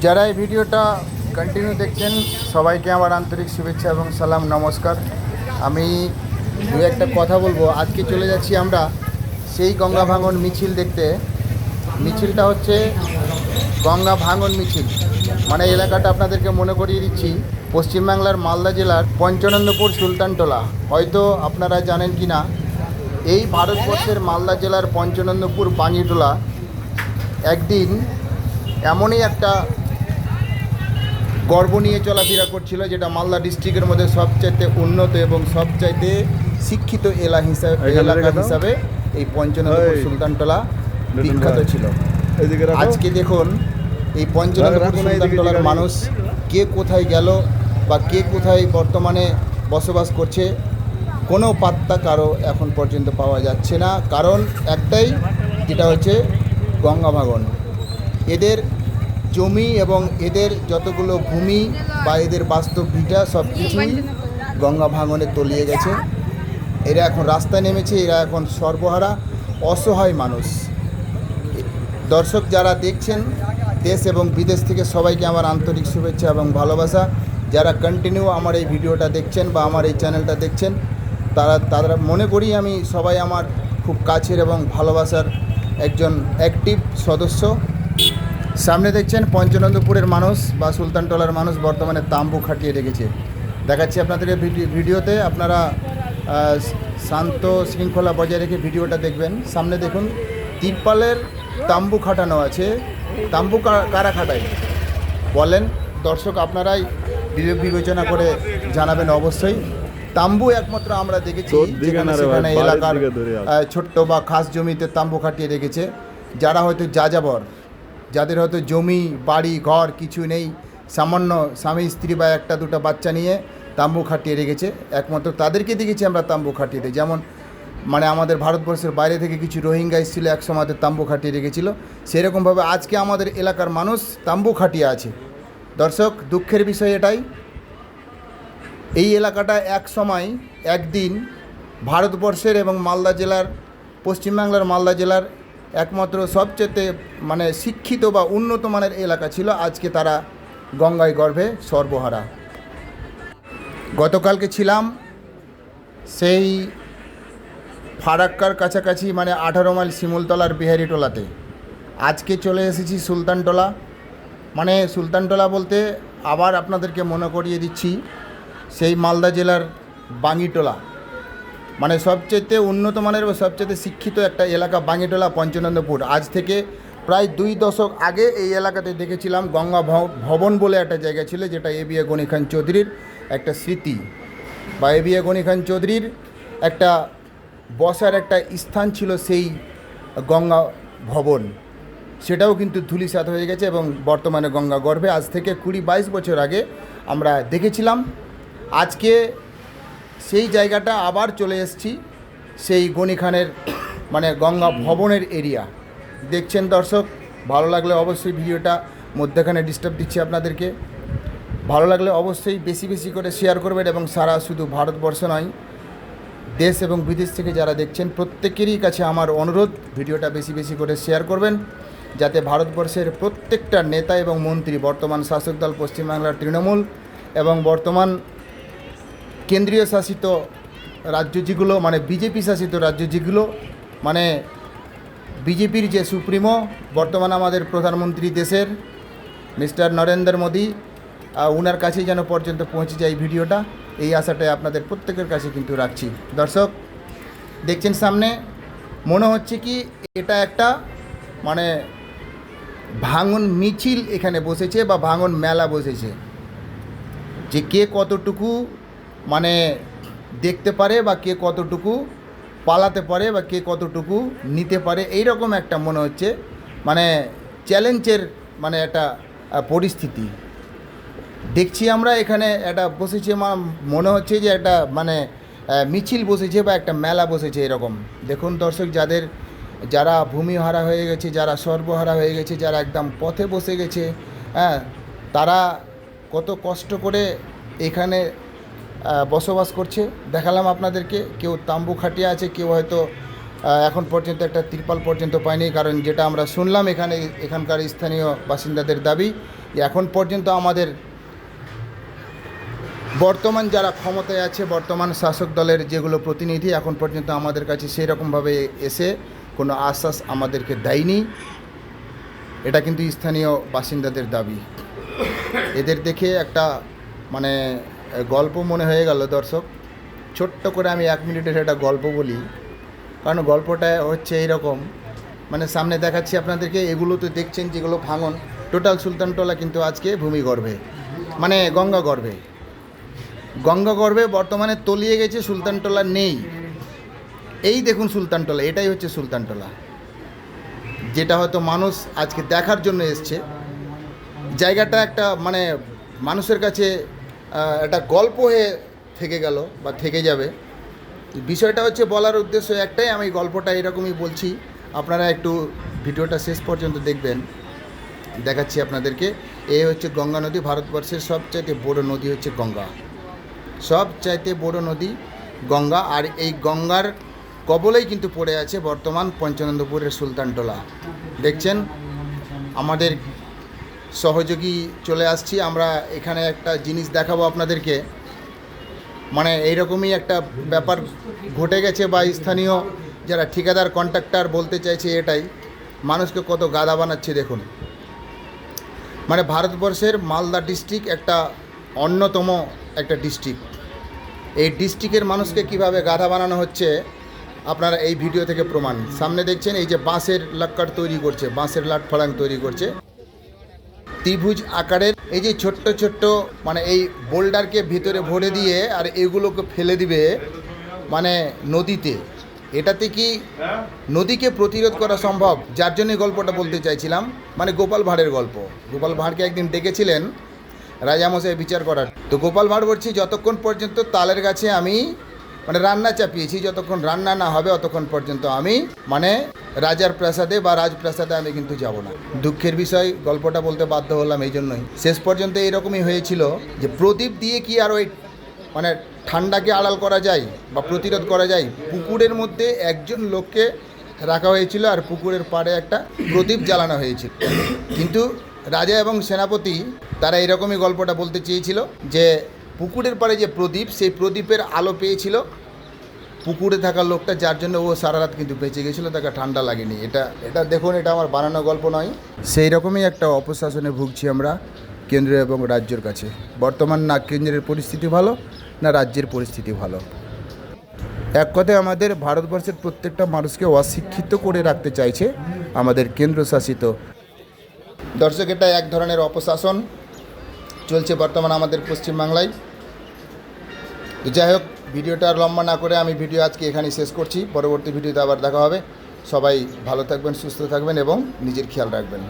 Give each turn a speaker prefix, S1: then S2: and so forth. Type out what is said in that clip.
S1: যারা এই ভিডিওটা কন্টিনিউ দেখছেন সবাইকে আমার আন্তরিক শুভেচ্ছা এবং সালাম নমস্কার। আমি দু একটা কথা বলবো। আজকে চলে যাচ্ছি আমরা সেই গঙ্গা ভাঙন মিছিল দেখতে। মিছিলটা হচ্ছে গঙ্গা ভাঙন মিছিল, মানে এলাকাটা আপনাদেরকে মনে করিয়ে দিচ্ছি, পশ্চিমবাংলার মালদা জেলার পঞ্চানন্দপুর সুলতানটোলা। হয়তো আপনারা জানেন কি না, এই ভারতবর্ষের মালদা জেলার পঞ্চানন্দপুর বাঙিটোলা একদিন এমনই একটা গর্ব নিয়ে চলাফেরা করছিল, যেটা মালদা ডিস্ট্রিক্টের মধ্যে সবচাইতে উন্নত এবং সবচাইতে শিক্ষিত এলাকা হিসাবে এই পঞ্চানন্দপুর সুলতানটোলা বিখ্যাত ছিল। আজকে দেখুন এই পঞ্চানন্দপুর সুলতানটোলার মানুষ কে কোথায় গেল বা কে কোথায় বর্তমানে বসবাস করছে, কোনো পাত্তা কারো এখন পর্যন্ত পাওয়া যাচ্ছে না। কারণ একটাই, যেটা হচ্ছে গঙ্গা ভাঙন। এদের জমি এবং এদের যতগুলো ভূমি বা এদের বাস্তব ভিটা সব কিছুই গঙ্গা ভাঙনে তলিয়ে গেছে। এরা এখন রাস্তায় নেমেছে, এরা এখন সর্বহারা অসহায় মানুষ। দর্শক যারা দেখছেন দেশ এবং বিদেশ থেকে সবাইকে আমার আন্তরিক শুভেচ্ছা এবং ভালোবাসা। যারা কন্টিনিউ আমার এই ভিডিওটা দেখছেন বা আমার এই চ্যানেলটা দেখছেন, তারা মনে করি আমি সবাই আমার খুব কাছের এবং ভালোবাসার একজন অ্যাক্টিভ সদস্য। সামনে দেখছেন পঞ্চানন্দপুরের মানুষ বা সুলতানটোলার মানুষ বর্তমানে তাম্বু খাটিয়ে রেখেছে। দেখাচ্ছি আপনাদের ভিডিওতে, আপনারা শান্ত শৃঙ্খলা বজায় রেখে ভিডিওটা দেখবেন। সামনে দেখুন তিরপালের তাম্বু খাটানো আছে। তাম্বু কারা খাটায় বলেন দর্শক, আপনারাই বিবেক বিবেচনা করে জানাবেন অবশ্যই। তাম্বু একমাত্র আমরা দেখেছি যেখানে সেখানে এলাকার ছোট্ট বা খাস জমিতে তাম্বু খাটিয়ে রেখেছে। যারা হয়তো যাযাবর, যাদের হয়তো জমি বাড়ি ঘর কিছু নেই, সামান্য স্বামী স্ত্রী বা একটা দুটো বাচ্চা নিয়ে তাম্বু খাটিয়ে রেখেছে, একমাত্র তাদেরকে দেখেছি আমরা তাম্বু খাটিয়ে দিই। যেমন মানে আমাদের ভারতবর্ষের বাইরে থেকে কিছু রোহিঙ্গা এসেছিলো, এক সময় তাম্বু খাটিয়ে রেখেছিল, সেরকমভাবে আজকে আমাদের এলাকার মানুষ তাম্বু খাটিয়ে আছে। দর্শক দুঃখের বিষয় এটাই, এই এলাকাটা এক সময় একদিন ভারতবর্ষের এবং মালদা জেলার, পশ্চিমবাংলার মালদা জেলার একমাত্র সবচেয়ে মানে শিক্ষিত বা উন্নত মানের এলাকা ছিল। আজকে তারা গঙ্গায় গর্ভে সর্বহারা। গতকালকে ছিলাম সেই ফারাক্কার কাছাকাছি, মানে 18 মাইল শিমুলতলার বিহারিটোলাতে। আজকে চলে এসেছি সুলতানটোলা। মানে সুলতানটোলা বলতে আবার আপনাদেরকে মনে করিয়ে দিচ্ছি সেই মালদা জেলার বাঙিটোলা, মানে সবচেয়ে উন্নত মানের বা সবচেয়ে শিক্ষিত একটা এলাকা বাঙিটোলা পঞ্চানন্দপুর। আজ থেকে প্রায় 2 দশক আগে এই এলাকাতে দেখেছিলাম গঙ্গা ভবন বলে একটা জায়গা ছিল, যেটা এবি গনি খান চৌধুরীর একটা স্মৃতি বা এবি গনি খান চৌধুরীর একটা বসার একটা স্থান ছিল সেই গঙ্গা ভবন। সেটাও কিন্তু ধূলিসাৎ হয়ে গেছে এবং বর্তমানে গঙ্গা গর্ভে। আজ থেকে 20-22 বছর আগে আমরা দেখেছিলাম। আজকে সেই জায়গাটা আবার চলে এসেছি, সেই গনি খানের মানে গঙ্গা ভবনের এরিয়া। দেখছেন দর্শক, ভালো লাগলে অবশ্যই ভিডিওটা মধ্যখানে ডিস্টার্ব দিচ্ছি আপনাদেরকে, ভালো লাগলে অবশ্যই বেশি বেশি করে শেয়ার করবেন এবং সারা শুধু ভারতবর্ষ নয়, দেশ এবং বিদেশ থেকে যারা দেখছেন প্রত্যেকেরই কাছে আমার অনুরোধ, ভিডিওটা বেশি বেশি করে শেয়ার করবেন, যাতে ভারতবর্ষের প্রত্যেকটা নেতা এবং মন্ত্রী, বর্তমান শাসক দল পশ্চিমবাংলার তৃণমূল এবং বর্তমান কেন্দ্রীয় শাসিত রাজ্য যেগুলো, মানে বিজেপি শাসিত রাজ্য যেগুলো, মানে বিজেপির যে সুপ্রিমো বর্তমান আমাদের প্রধানমন্ত্রী দেশের মিস্টার নরেন্দ্র মোদী, ওনার কাছেই যেন পর্যন্ত পৌঁছে যায় ভিডিওটা, এই আশাটাই আপনাদের প্রত্যেকের কাছে কিন্তু রাখছি। দর্শক দেখছেন সামনে, মনে হচ্ছে কি এটা একটা মানে ভাঙন মিছিল এখানে বসেছে বা ভাঙন মেলা বসেছে, যে কে কতটুকু মানে দেখতে পারে বা কে কতটুকু পালাতে পারে বা কে কতটুকু নিতে পারে, এই রকম একটা মনে হচ্ছে মানে চ্যালেঞ্জের মানে একটা পরিস্থিতি দেখছি আমরা এখানে। একটা বসেছে, মনে হচ্ছে যে একটা মানে মিছিল বসেছে বা একটা মেলা বসেছে এরকম। দেখুন দর্শক, যারা ভূমিহারা হয়ে গেছে, যারা সর্বহারা হয়ে গেছে, যারা একদম পথে বসে গেছে, হ্যাঁ, তারা কত কষ্ট করে এখানে বসবাস করছে দেখালাম আপনাদেরকে। কেউ তাম্বু খাটিয়ে আছে, কেউ হয়তো এখন পর্যন্ত একটা তিরপাল পর্যন্ত পাইনি, কারণ যেটা আমরা শুনলাম এখানকার স্থানীয় বাসিন্দাদের দাবি এখন পর্যন্ত আমাদের বর্তমান যারা ক্ষমতায় আছে, বর্তমান শাসক দলের যেগুলো প্রতিনিধি, এখন পর্যন্ত আমাদের কাছে সেই রকমভাবে এসে কোনো আশ্বাস আমাদেরকে দেয়নি। এটা কিন্তু স্থানীয় বাসিন্দাদের দাবি। এদের দেখে একটা মানে গল্প মনে হয়ে গেল দর্শক। ছোট্ট করে আমি 1 মিনিটের একটা গল্প বলি, কারণ গল্পটা হচ্ছে এইরকম, মানে সামনে দেখাচ্ছি আপনাদেরকে। এগুলো তো দেখছেন যেগুলো ভাঙন, টোটাল সুলতানটোলা কিন্তু আজকে ভূমিগর্ভে, মানে গঙ্গাগর্ভে বর্তমানে তলিয়ে গেছে, সুলতানটোলা নেই। এই দেখুন সুলতানটোলা, এটাই হচ্ছে সুলতানটোলা, যেটা হয়তো মানুষ আজকে দেখার জন্য এসছে। জায়গাটা একটা মানে মানুষের কাছে একটা গল্প হয়ে থেকে গেল বা থেকে যাবে। বিষয়টা হচ্ছে বলার উদ্দেশ্য একটাই, আমি গল্পটা এরকমই বলছি, আপনারা একটু ভিডিওটা শেষ পর্যন্ত দেখবেন। দেখাচ্ছি আপনাদেরকে। এই হচ্ছে গঙ্গা নদী, ভারতবর্ষের সবচাইতে বড় নদী হচ্ছে গঙ্গা, সবচাইতে বড় নদী গঙ্গা। আর এই গঙ্গার কবলেই কিন্তু পড়ে আছে বর্তমান পঞ্চানন্দপুরের সুলতানটোলা। দেখছেন আমাদের সহযোগী চলে আসছি আমরা, এখানে একটা জিনিস দেখাবো আপনাদেরকে। মানে এইরকমই একটা ব্যাপার ঘটে গেছে, বা স্থানীয় যারা ঠিকাদার কন্ট্রাক্টর বলতে চাইছে এটাই, মানুষকে কত গাধা বানাচ্ছে দেখুন। মানে ভারতবর্ষের মালদা ডিস্ট্রিক্ট একটা অন্যতম একটা ডিস্ট্রিক্ট, এই ডিস্ট্রিক্টের মানুষকে কিভাবে গাধা বানানো হচ্ছে আপনারা এই ভিডিও থেকে প্রমাণ। সামনে দেখছেন এই যে বাঁশের লাক্কার তৈরি করছে, বাঁশের লাট ফলাং তৈরি করছে ত্রিভুজ আকারের। এই যে ছোট্ট ছোট্ট মানে এই বোল্ডারকে ভিতরে ভরে দিয়ে আর এগুলোকে ফেলে দিবে মানে নদীতে। এটাতে কি নদীকে প্রতিরোধ করা সম্ভব? যার জন্যই গল্পটা বলতে চাইছিলাম, মানে গোপাল ভাঁড়ের গল্প। গোপাল ভাঁড়কে একদিন ডেকেছিলেন রাজামশাই বিচার করার। তো গোপাল ভাঁড় বলছি, যতক্ষণ পর্যন্ত তালের গাছে আমি মানে রান্না চাপিয়েছি, যতক্ষণ রান্না না হবে ততক্ষণ পর্যন্ত আমি মানে রাজার প্রাসাদে বা রাজপ্রাসাদে আমি কিন্তু যাব না। দুঃখের বিষয়, গল্পটা বলতে বাধ্য হলাম এই জন্যই। শেষ পর্যন্ত এরকমই হয়েছিল যে প্রদীপ দিয়ে কি আর ওই মানে ঠান্ডাকে আড়াল করা যায় বা প্রতিরোধ করা যায়? পুকুরের মধ্যে একজন লোককে রাখা হয়েছিল আর পুকুরের পাড়ে একটা প্রদীপ জ্বালানো হয়েছিল। কিন্তু রাজা এবং সেনাপতি তারা এরকমই গল্পটা বলতে চেয়েছিল যে পুকুরের পাড়ে যে প্রদীপ, সেই প্রদীপের আলো পেয়েছিল পুকুরে থাকা লোকটা, যার জন্য ও সারা রাত কিন্তু বেঁচে গেছিলো, তাকে ঠান্ডা লাগেনি। এটা দেখুন, এটা আমার বানানো গল্প নয়। সেই রকমই একটা অপশাসনে ভুগছি আমরা কেন্দ্র এবং রাজ্যের কাছে। বর্তমান না কেন্দ্রের পরিস্থিতি ভালো, না রাজ্যের পরিস্থিতি ভালো। এক কথায় আমাদের ভারতবর্ষের প্রত্যেকটা মানুষকে অশিক্ষিত করে রাখতে চাইছে আমাদের কেন্দ্রশাসিত। দর্শক, এটা এক ধরনের অপশাসন চলছে বর্তমান আমাদের পশ্চিমবাংলায়। তো যাই হোক, ভিডিওটা আর লম্বা না করে আমি ভিডিও আজকে এখানেই শেষ করছি। পরবর্তী ভিডিওতে আবার দেখা হবে। সবাই ভালো থাকবেন, সুস্থ থাকবেন এবং নিজের খেয়াল রাখবেন।